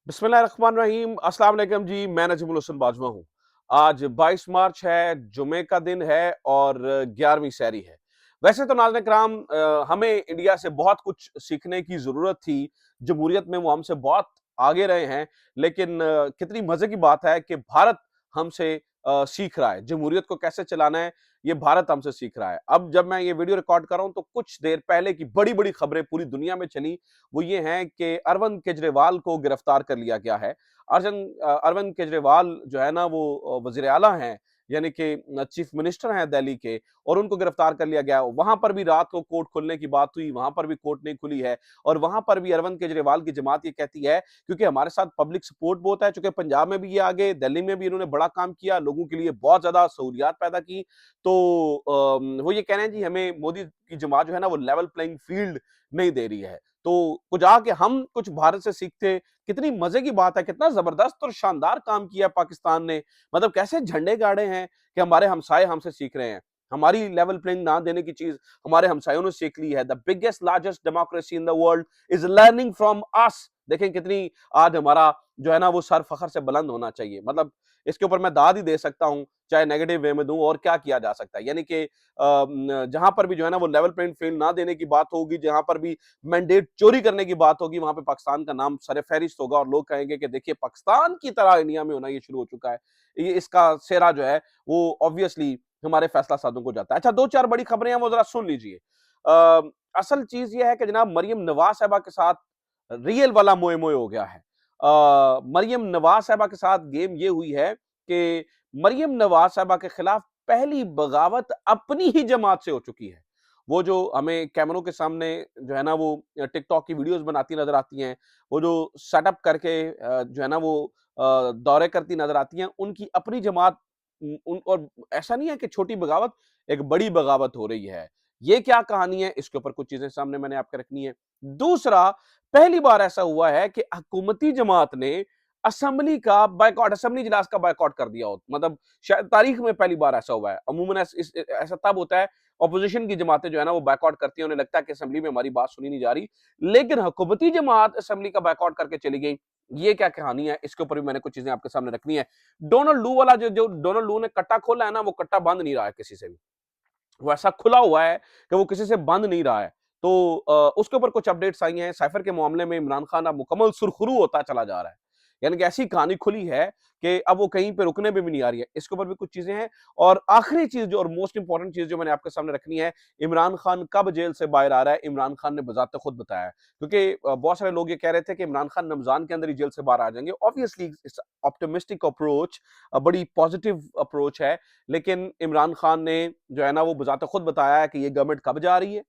बिस्मिल्लाहिर्रहमानिर्रहीम। अस्सलाम वालेकुम जी, मैं नजीमुल हसन बाजवा हूँ। आज 22 मार्च है, जुमे का दिन है और 11वीं सहरी है। वैसे तो नाज़रीन किराम हमें इंडिया से बहुत कुछ सीखने की ज़रूरत थी। जमहूरियत में वो हमसे बहुत आगे रहे हैं, लेकिन कितनी मज़े की बात है कि भारत हमसे सीख रहा है। जमहूरियत को कैसे चलाना है, ये भारत हमसे सीख रहा है। अब जब मैं ये वीडियो रिकॉर्ड कर रहा हूँ, तो कुछ देर पहले की बड़ी-बड़ी खबरें पूरी दुनिया में चली, वो ये हैं कि अरविंद केजरीवाल को गिरफ्तार कर लिया गया है। अरविंद केजरीवाल जो है ना वो वज़ीर आला हैं, यानी कि चीफ मिनिस्टर हैं दिल्ली के और उनको गिरफ्तार कर लिया गया। वहाँ पर भी रात को कोर्ट खुलने की बात हुई, वहाँ पर भी कोर्ट नहीं खुली है और वहाँ पर भी अरविंद केजरीवाल की जमात ये कहती है क्योंकि हमारे साथ पब्लिक सपोर्ट बहुत है, चूँकि पंजाब में भी ये आ गए, दिल्ली में भी इन्होंने बड़ा काम किया, लोगों के लिए बहुत ज़्यादा सहूलियात पैदा की। तो वो ये कह रहे हैं जी हमें मोदी की जमात जो है ना वो लेवल प्लेइंग फील्ड नहीं दे रही है। तो कुछ आके हम कुछ भारत से सीखते, कितनी मजे की बात है, कितना जबरदस्त और शानदार काम किया पाकिस्तान ने। मतलब कैसे झंडे गाड़े हैं कि हमारे हमसाए हमसे सीख रहे हैं। हमारी लेवल प्लेइंग ना देने की चीज हमारे हमसायों ने सीख ली है। The biggest largest democracy in the world is learning from us. देखें कितनी आज हमारा जो है ना वो सर फखर से बुलंद होना चाहिए। मतलब इसके ऊपर मैं दाद ही दे सकता हूं, चाहे नेगेटिव वे में दूं, और क्या किया जा सकता है। यानी कि जहां पर भी जो है ना वो लेवल प्लेइंग फील्ड ना देने की बात होगी, जहां पर भी मैंडेट चोरी करने की बात होगी, वहां पे पाकिस्तान का नाम सर-ए-फ़हरिस्त होगा और लोग कहेंगे कि देखिए पाकिस्तान की तरह इंडिया में होना ये शुरू हो चुका है। ये इसका सेहरा जो है वो ऑब्वियसली हमारे फैसला सादों को जाता है। अच्छा, 2-4 बड़ी खबरें हैं वो ज़रा सुन लीजिए। असल चीज़ ये है कि जनाब मरियम नवाज़ साहिबा के साथ रियल वाला मोए-मोए हो गया है। मरियम नवाज़ साहिबा के साथ गेम ये हुई है कि मरियम नवाज़ साहिबा के खिलाफ पहली बगावत अपनी ही जमात से हो चुकी है। वो जो हमें कैमरों के सामने जो है ना वो टिकटॉक की वीडियोस बनाती नजर आती हैं, वो जो सेटअप करके जो है ना वो दौरे करती नजर आती हैं, उनकी अपनी जमात उन और ऐसा नहीं है कि छोटी बगावत, एक बड़ी बगावत हो रही है। ये क्या कहानी है, इसके ऊपर कुछ चीजें सामने मैंने आपके रखनी है। दूसरा, पहली बार ऐसा हुआ है कि हुकूमती जमात ने असेंबली का बायकॉट, असेंबली इजलास का बायकॉट कर दिया हो। मतलब शायद तारीख में पहली बार ऐसा हुआ है। अमूमन ऐसा तब होता है, ऑपोजिशन की जमातें जो है ना वो बायकॉट करती हैं, उन्हें लगता है कि असेंबली में हमारी बात सुनी नहीं जा रही। लेकिन हुकूमती जमात असेंबली का बायकॉट करके चली गई। ये क्या कहानी है, इसके ऊपर भी मैंने कुछ चीजें आपके सामने रखनी है। डोनाल्ड लू वाला जो जो डोनाल्ड लू ने कट्टा खोला है ना, वो कट्टा बंद नहीं रहा है किसी से भी। वो ऐसा खुला हुआ है कि वो किसी से बंद नहीं रहा है। तो उसके ऊपर कुछ अपडेट्स आई हैं। साइफर के मामले में इमरान खान अब मुकम्मल सुरखरू होता चला जा रहा है। यानी कि ऐसी कहानी खुली है कि अब वो कहीं पे रुकने पे भी नहीं आ रही है। इसके ऊपर भी कुछ चीजें हैं। और आखिरी चीज जो और मोस्ट इंपॉर्टेंट चीज जो मैंने आपके सामने रखनी है, इमरान खान कब जेल से बाहर आ रहा है, इमरान खान ने बजाते खुद बताया है। क्योंकि बहुत सारे लोग ये कह रहे थे कि इमरान खान रमजान के अंदर ही जेल से बाहर आ जाएंगे। ऑब्वियसली इट्स ऑप्टिमिस्टिक अप्रोच, बड़ी पॉजिटिव अप्रोच है। लेकिन इमरान खान ने जो है ना वो बजाते खुद बताया है कि ये गवर्नमेंट कब जा रही है,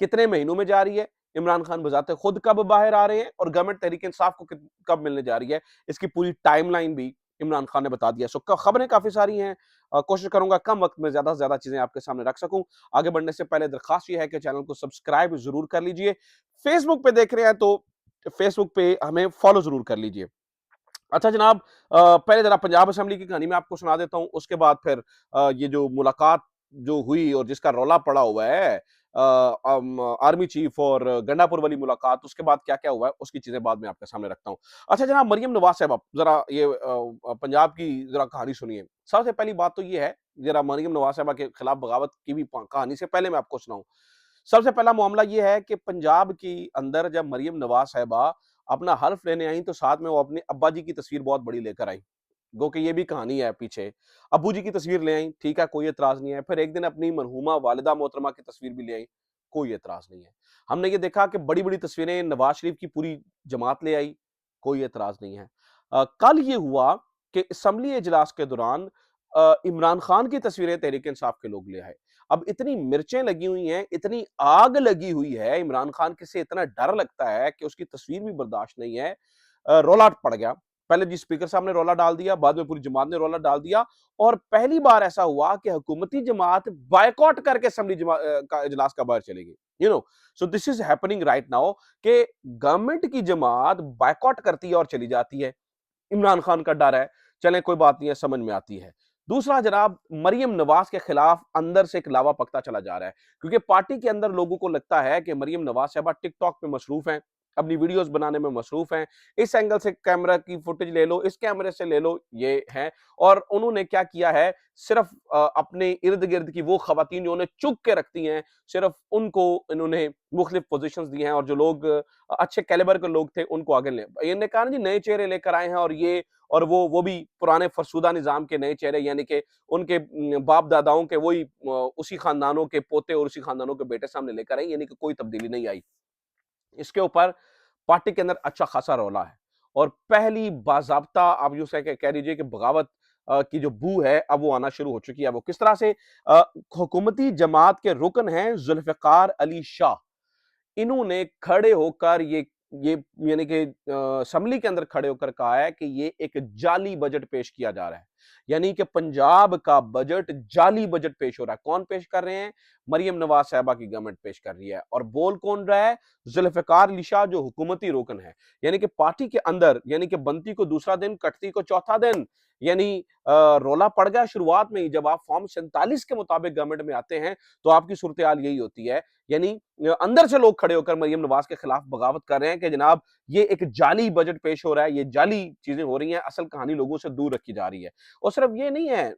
कितने महीनों में जा रही है। इमरान खान बजाते खुद कब बाहर आ रहे हैं और गवर्नमेंट तहरीक इंसाफ को कब मिलने जा रही है, इसकी पूरी टाइमलाइन भी इमरान खान ने बता दिया। सो खबरें काफी सारी हैं। कोशिश करूंगा कम वक्त में ज्यादा से ज्यादा चीजें आपके सामने रख सकूं। आगे बढ़ने से पहले दरखास्त यह है कि चैनल को सब्सक्राइब जरूर कर लीजिए। फेसबुक पे देख रहे हैं तो फेसबुक पे हमें फॉलो जरूर कर लीजिए। अच्छा जनाब, पहले जरा पंजाब असेंबली की कहानी मैं आपको सुना देता हूँ, उसके बाद फिर ये जो मुलाकात जो हुई और जिसका रौला पड़ा हुआ है, आर्मी चीफ और गंडापुर वाली मुलाकात, उसके बाद क्या क्या हुआ है उसकी चीजें बाद में आपके सामने रखता हूँ। अच्छा जनाब, मरियम नवाज साहब, जरा ये पंजाब की जरा कहानी सुनिए। सबसे पहली बात तो ये है, जरा मरियम नवाज साहबा के खिलाफ बगावत की भी कहानी से पहले मैं आपको सुनाऊं। सबसे पहला मामला ये है कि पंजाब की अंदर जब मरियम नवाज साहबा अपना हल्फ लेने आई, तो साथ में वो अपने अब्बा जी की तस्वीर बहुत बड़ी लेकर आई। गो कि ये भी कहानी है पीछे। अब्बू जी की तस्वीर ले आई, ठीक है, कोई एतराज नहीं है। फिर एक दिन अपनी मरहूमा वालिदा मोहतरमा की तस्वीर भी ले आई, कोई एतराज नहीं है। हमने ये देखा कि बड़ी बड़ी तस्वीरें नवाज शरीफ की पूरी जमात ले आई, कोई एतराज नहीं है। कल ये हुआ कि असम्बली इजलास के दौरान इमरान खान की तस्वीरें तहरीक इंसाफ के लोग ले आए। अब इतनी मिर्चें लगी हुई हैं, इतनी आग लगी हुई है, इमरान खान के से इतना डर लगता है कि उसकी तस्वीर भी बर्दाश्त नहीं है। रौला पड़ गया। पहले जी स्पीकर साहब ने रौला डाल दिया, बाद में पूरी जमात ने रौला डाल दिया और पहली बार ऐसा हुआ कि हुकूमती जमात बायकॉट करके असेंबली का इजलास का बाहर चली गई। You know, so this is happening right now कि गवर्नमेंट की जमात बायकॉट करती है और चली जाती है। इमरान खान का डर है, चलें कोई बात नहीं है, समझ में आती है। दूसरा जनाब, मरियम नवाज के खिलाफ अंदर से एक लावा पकता चला जा रहा है, क्योंकि पार्टी के अंदर लोगों को लगता है कि मरियम नवाज साहबा टिकटॉक पे मसरूफ हैं, अपनी वीडियोस बनाने में मसरूफ हैं, इस एंगल से कैमरा की फुटेज ले लो, इस कैमरे से ले लो, ये है। और उन्होंने क्या किया है, सिर्फ अपने इर्द-गिर्द की वो खवातीन जो उन्हें चुग के रखती हैं, सिर्फ उनको इन्होंने मुख्तलिफ पोज़ीशंस दी हैं और जो लोग अच्छे कैलिबर के लोग थे, उनको आगे ले इन्होंने कहा ना जी नए चेहरे लेकर आए हैं और ये और वो भी पुराने फरसुदा निज़ाम के नए चेहरे यानी कि उनके बाप-दादाओं के वही उसी खानदानों के पोते और उसी खानदानों के बेटे सामने लेकर आए, यानी कि कोई तब्दीली नहीं आई। इसके ऊपर पार्टी के अंदर अच्छा खासा रौला है और पहली बाज़ाब्ता आप यूँ से कह लीजिए कि बगावत की जो बू है, अब वो आना शुरू हो चुकी है। वो किस तरह से हुकूमती जमात के रुकन हैं ज़ुल्फ़िकार अली शाह। इन्होंने खड़े होकर ये यानी कि असेंबली के अंदर खड़े होकर कहा है कि ये एक जाली बजट पेश किया जा रहा है। यानी कि पंजाब का बजट जाली बजट पेश हो रहा है। कौन पेश कर रहे हैं? मरियम नवाज़ साहिबा की गवर्नमेंट पेश कर रही है और बोल कौन रहा है? ज़ुल्फ़िकार अली शाह जो हुकूमती रुकन है। यानी कि पार्टी के अंदर यानी कि बनती को दूसरा दिन, कटती को चौथा दिन। यानी रौला पड़ गया शुरुआत में ही जब आप फॉर्म 47 के मुताबिक गवर्नमेंट में आते हैं, तो आपकी सूरत-ए-हाल यही होती है। यानी अंदर से लोग खड़े होकर मरियम नवाज के खिलाफ बगावत कर रहे हैं कि जनाब ये एक जाली बजट पेश हो रहा है, ये जाली चीजें हो रही हैं, असल कहानी लोगों से दूर रखी जा रही है। और सिर्फ ये नहीं है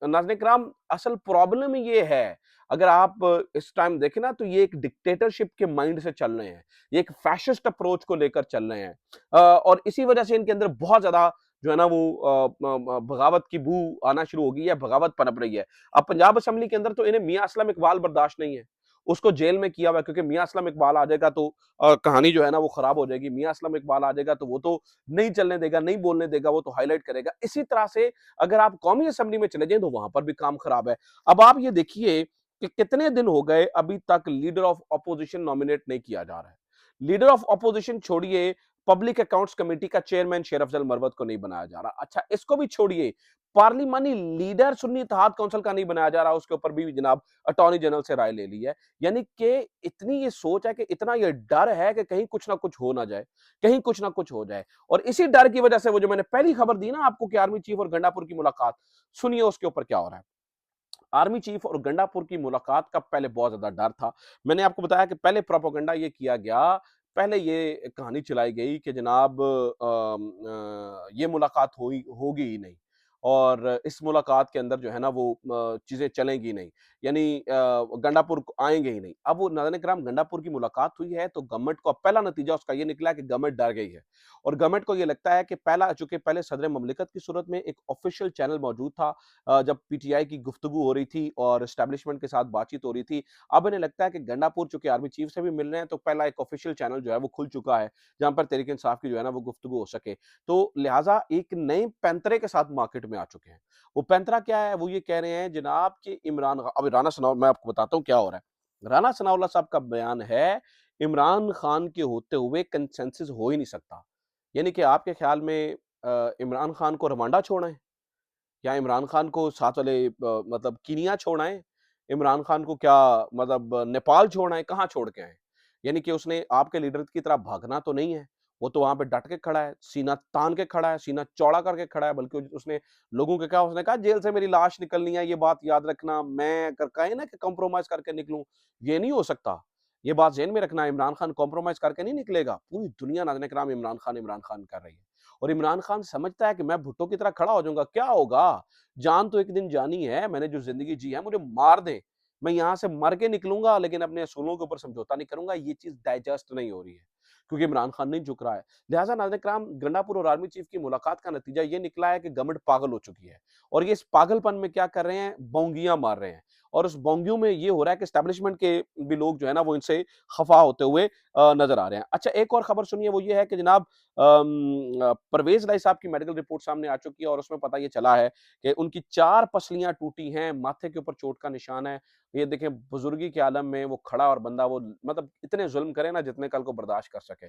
नाज़रीन इकराम, असल प्रॉब्लम ये है, अगर आप इस टाइम देखें ना तो ये एक डिक्टेटरशिप के माइंड से चल रहे हैं, ये एक फैशिस्ट अप्रोच को लेकर चल रहे हैं और इसी वजह से इनके अंदर बहुत ज्यादा जो है ना वो बगावत की बू आना शुरू हो गई है, बगावत पनप रही है। अब पंजाब असेंबली के अंदर तो इन्हें मियां असलम इकबाल बर्दाश्त नहीं है, उसको जेल में किया हुआ है क्योंकि मियां असलम इकबाल आ जाएगा तो कहानी जो है ना वो खराब हो जाएगी। मियां असलम इकबाल आ जाएगा तो वो तो नहीं चलने देगा, नहीं बोलने देगा, वो तो हाईलाइट करेगा। इसी तरह से अगर आप कौमी असेंबली में चले जाएं तो वहां पर भी काम खराब है। अब आप ये देखिए कि कितने दिन हो गए अभी तक लीडर ऑफ अपोजिशन नॉमिनेट नहीं किया जा रहा है। लीडर ऑफ अपोजिशन छोड़िए, पब्लिक अकाउंट्स कमेटी का चेयरमैन शेर अफजल मरवत को नहीं बनाया जा रहा। अच्छा इसको भी छोड़िए, पार्लिमानी लीडर सुन्नी इत्तेहाद काउंसिल का नहीं बनाया जा रहा, उसके ऊपर भी जनाब अटॉर्नी जनरल से राय ले ली है। यानी कि इतनी ये सोच है कि इतना ये डर है कि कहीं कुछ ना कुछ हो ना जाए, कहीं कुछ ना कुछ हो जाए। और इसी डर की वजह से वो जो मैंने पहली खबर दी ना आपको कि आर्मी चीफ और गंडापुर की मुलाकात, सुनिए उसके ऊपर क्या हो रहा है। आर्मी चीफ और गंडापुर की मुलाकात का पहले बहुत ज्यादा डर था। मैंने आपको बताया कि पहले प्रोपेगेंडा ये किया गया, पहले ये कहानी चलाई गई कि जनाब ये मुलाकात होगी ही नहीं और इस मुलाकात के अंदर जो है ना वो चीजें चलेंगी नहीं, यानी गंडापुर आएंगे ही नहीं। अब वो नाज़रीन इकराम गंडापुर की मुलाकात हुई है तो गवर्नमेंट को पहला नतीजा उसका ये निकला कि गवर्नमेंट डर गई है और गवर्नमेंट को ये लगता है कि पहला चूंकि पहले सदर ममलिकत की सूरत में एक ऑफिशियल चैनल मौजूद था, जब पीटीआई की गुफ्तगू हो रही थी और एस्टैब्लिशमेंट के साथ बातचीत हो रही थी। अब इन्हें लगता है कि गंडापुर चूंकि आर्मी चीफ से भी मिल रहे हैं तो पहला एक ऑफिशियल चैनल जो है वो खुल चुका है जहां पर तहरीक इंसाफ की जो है ना वो गुफ्तगू हो सके। तो लिहाजा एक नए पैंतरे के साथ मार्केट में आ चुके हैं। वो पैंतरा क्या है? वो ये कह रहे हैं जनाब कि अब राना सनाउल्लाह, मैं आपको बताता हूँ क्या हो रहा है। राना सनाउल्लाह साहब का बयान है, इमरान खान के होते हुए कंसेंसस हो ही नहीं सकता। यानी कि आपके ख्याल में इमरान खान को रवांडा छोड़ना है या इमरान खान को साथ वाले मतलब कीनिया छोड़ना है? इमरान खान को क्या मतलब नेपाल छोड़ना है? कहाँ छोड़ के आए? यानी कि उसने आपके लीडर की तरह भागना तो नहीं है। वो तो वहाँ पे डट के खड़ा है, सीना तान के खड़ा है, सीना चौड़ा करके खड़ा है, बल्कि उसने लोगों को क्या उसने कहा जेल से मेरी लाश निकलनी है, ये बात याद रखना, मैं अगर कहे ना कि कॉम्प्रोमाइज़ करके निकलूँ, ये नहीं हो सकता। ये बात ज़हन में रखना, इमरान खान कॉम्प्रोमाइज़ करके नहीं निकलेगा। पूरी दुनिया नाज़रीन किराम इमरान खान कर रही है। और इमरान खान समझता है कि मैं भुट्टो की तरह खड़ा हो जाऊंगा, क्या होगा? जान तो एक दिन जानी है, मैंने जो जिंदगी जी है मुझे मार दें, मैं यहां से मर के निकलूंगा लेकिन अपने असूलों के ऊपर समझौता नहीं करूंगा। ये चीज डाइजेस्ट नहीं हो रही है क्योंकि इमरान खान नहीं झुक रहा है। लिहाजा नाज़रीन कराम गंडापुर और आर्मी चीफ की मुलाकात का नतीजा ये निकला है कि गवर्नमेंट पागल हो चुकी है और ये इस पागलपन में क्या कर रहे हैं, बोंगियां मार रहे हैं और उस बोंगियों में ये हो रहा है कि एस्टैब्लिशमेंट के भी लोग जो है ना वो इनसे खफा होते हुए नजर आ रहे हैं। अच्छा एक और खबर सुनिए, वो ये है कि जनाब परवेज लाई साहब की मेडिकल रिपोर्ट सामने आ चुकी है और उसमें पता ये चला है कि उनकी 4 पसलियां टूटी हैं, माथे के ऊपर चोट का निशान है। ये देखें बुजुर्गी के आलम में वो खड़ा और बंदा वो मतलब इतने जुल्म करे ना जितने कल को बर्दाश्त कर सके।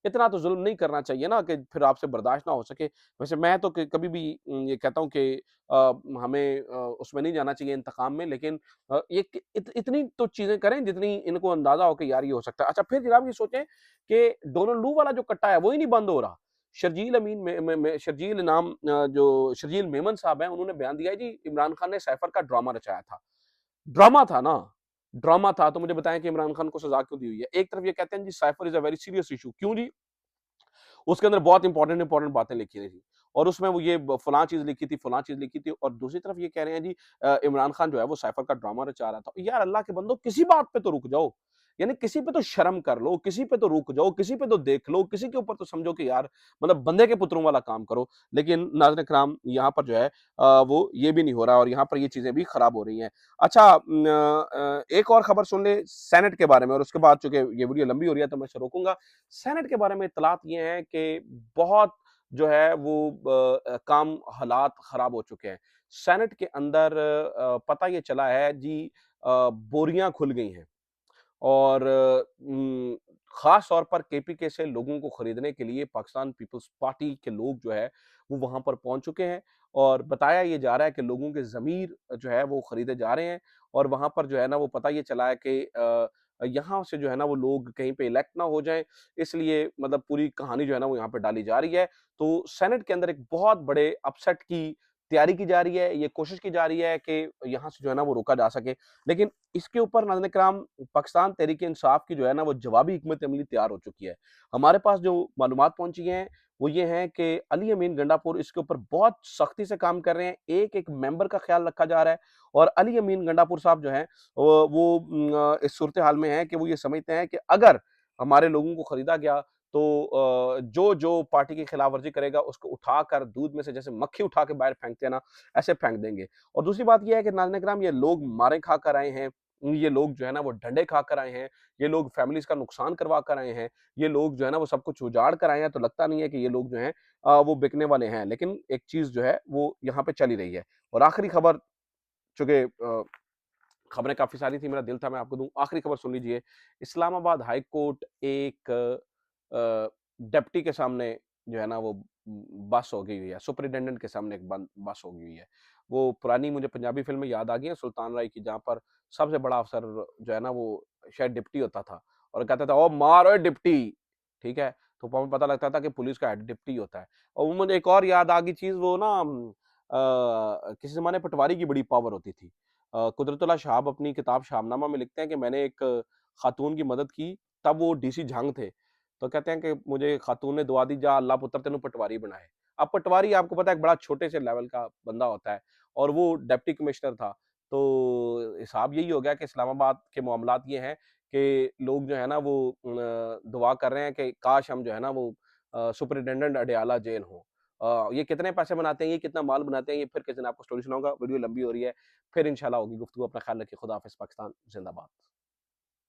इतना तो जुल्म नहीं करना चाहिए ना कि फिर आपसे बर्दाश्त ना हो सके। वैसे मैं तो कभी भी ये कहता हूँ कि हमें उसमें नहीं जाना चाहिए इंतकाम में, लेकिन ये इतनी तो चीजें करें जितनी इनको अंदाजा हो कि यार ये हो सकता है। अच्छा फिर जनाब ये सोचें कि डोनाल्ड लू वाला जो कट्टा है वो ही नहीं बंद हो रहा। शर्जील अमीन शर्जील नाम जो शर्जील मेमन साहब हैं, उन्होंने बयान दिया है जी इमरान खान ने साइफर का ड्रामा रचाया था। ड्रामा था ना, ड्रामा था, तो मुझे बताएँ कि इमरान खान को सज़ा क्यों दी हुई है? एक तरफ ये कहते हैं जी cipher is a very serious issue क्यों जी? उसके अंदर बहुत इंपॉर्टेंट इंपॉर्टेंट बातें लिखी रही और उसमें वो ये फलां चीज़ लिखी थी, फलां चीज़ लिखी थी और दूसरी तरफ ये कह रहे हैं जी इमरान खान जो है वो साइफर का ड्रामा रचा रहा था। यार अल्लाह के बंदो किसी बात पे तो रुक जाओ। यानी किसी पे तो शर्म कर लो, किसी पे तो रुक जाओ, किसी पे तो देख लो, किसी के ऊपर तो समझो कि यार मतलब बंदे के पुत्रों वाला काम करो। लेकिन नाज़रीन इकराम यहाँ पर जो है वो ये भी नहीं हो रहा और यहाँ पर ये चीज़ें भी खराब हो रही हैं। अच्छा एक और खबर सुन ले सेनेट के बारे में और उसके बाद चूँकि ये वीडियो लंबी हो रही है तो मैं इसे रोकूँगा। सेनेट के बारे में इत्तलात ये हैं कि बहुत जो है वो काम हालात ख़राब हो चुके हैं। सेनेट के अंदर पता ये चला है जी बोरियाँ खुल गई हैं और ख़ास तौर पर केपीके से लोगों को खरीदने के लिए पाकिस्तान पीपल्स पार्टी के लोग जो है, वो वहाँ पर पहुँच चुके हैं और बताया ये जा रहा है कि लोगों के ज़मीर जो है वो खरीदे जा रहे हैं और वहाँ पर जो है ना वो पता ये चला है कि यहाँ से जो है ना वो लोग कहीं पे इलेक्ट ना हो जाएँ, इसलिए मतलब पूरी कहानी जो है ना वो यहाँ पे डाली जा रही है। तो सेनेट के अंदर एक बहुत बड़े अपसेट की तैयारी की जा रही है, ये कोशिश की जा रही है कि यहाँ से जो है ना वो रोका जा सके। लेकिन इसके ऊपर नाज़रीन इकराम पाकिस्तान तहरीक-ए-इंसाफ की जो है ना वो जवाबी हिकमत अमली तैयार हो चुकी है। हमारे पास जो मालूमात पहुँची हैं, वो ये हैं कि अली अमीन गंडापुर इसके ऊपर बहुत सख्ती से काम कर रहे हैं। एक-एक मेंबर का ख़्याल रखा जा रहा है और अली अमीन गंडापुर साहब जो हैं वो इस सूरत-ए-हाल में हैं कि वो ये समझते हैं कि अगर हमारे लोगों को खरीदा गया तो जो पार्टी की खिलाफ वर्जी करेगा उसको उठाकर दूध में से जैसे मक्खी उठा के बाहर फेंकते हैं ना, ऐसे फेंक देंगे। और दूसरी बात ये है कि नाज़रीन इकराम ये लोग मारें खाकर आए हैं, ये लोग जो है ना वो डंडे खाकर आए हैं, ये लोग फैमिलीज़ का नुकसान करवा कर आए हैं, ये लोग जो है ना वो सब कुछ उजाड़ कर आए हैं, तो लगता नहीं है कि ये लोग जो हैं वो बिकने वाले हैं। लेकिन एक चीज़ जो है वो यहाँ पे चल ही रही है। और आखिरी खबर चूँकि खबरें काफ़ी सारी थी, मेरा दिल था मैं आपको दूँ। आखिरी खबर सुन लीजिए, इस्लामाबाद हाई कोर्ट एक डिप्टी के सामने जो है ना वो बस हो गई हुई है, सुपरिटेंडेंट के सामने एक बस हो गई हुई है। वो पुरानी मुझे पंजाबी फ़िल्में याद आ गई हैं सुल्तान राय की जहाँ पर सबसे बड़ा अफ़सर जो है ना वो शायद डिप्टी होता था और कहता था, "ओ मार ओए डिप्टी!" ठीक है? तो हमें पता लगता था कि पुलिस का हेड डिप्टी होता है। और वो मुझे एक और याद आ गई चीज़ वो ना किसी ज़माने पटवारी की बड़ी पावर होती थी। कुदरतुल्लाह शहाब अपनी किताब शामनामा में लिखते हैं कि मैंने एक खातून की मदद की, तब वो डीसी झांग थे। तो कहते हैं कि मुझे खातून ने दुआ दी जा अल्लाह पुत्र तेनू पटवारी बनाए। अब पटवारी आपको पता है एक बड़ा छोटे से लेवल का बंदा होता है और वो डिप्टी कमिश्नर था। तो हिसाब यही हो गया कि इस्लामाबाद के मामलात ये हैं कि लोग जो है ना वो दुआ कर रहे हैं कि काश हम जो है ना वो सुपरिटेंडेंट अडयाला जेल हों। ये कितने पैसे बनाते हैं, ये कितना माल बनाते हैं, ये फिर किसी दिन आपको स्टोरी सुनाऊँगा। वीडियो लंबी हो रही है। फिर इंशाल्लाह होगी गुफ्तगू। अपना ख्याल रखिए। खुदा हाफ़िज़। पाकिस्तान ज़िंदाबाद।